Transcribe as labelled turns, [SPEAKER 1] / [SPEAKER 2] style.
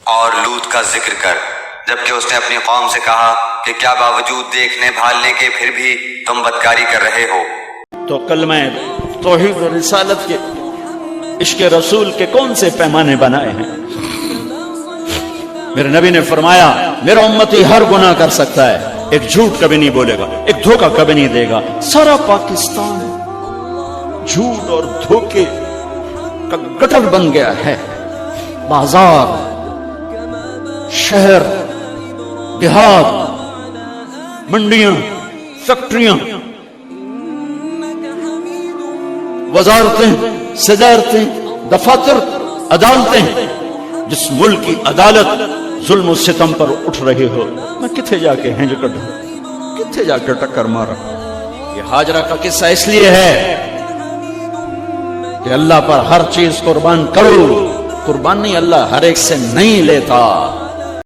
[SPEAKER 1] اور لوط کا ذکر کر، جبکہ اس نے اپنی قوم سے کہا کہ کیا باوجود دیکھنے بھالنے کے پھر بھی تم بدکاری کر رہے ہو؟
[SPEAKER 2] تو کلمہ توحید و رسالت کے، عشق رسول کے کون سے پیمانے بنائے ہیں؟ میرے نبی نے فرمایا میرا امتی ہر گناہ کر سکتا ہے، ایک جھوٹ کبھی نہیں بولے گا، ایک دھوکہ کبھی نہیں دے گا۔ سارا پاکستان جھوٹ اور دھوکے کا گٹر بن گیا ہے۔ بازار، شہر، دیہات، منڈیاں، فیکٹریاں، وزارتیں، صدارتیں، دفاتر، عدالتیں، جس ملک کی عدالت ظلم و ستم پر اٹھ رہی ہو، میں کتنے جا کے ہینج کڈوں، کتنے جا کے ٹکر مارا۔ یہ ہاجرہ کا قصہ اس لیے ہے کہ اللہ پر ہر چیز قربان کرو، قربانی اللہ ہر ایک سے نہیں لیتا۔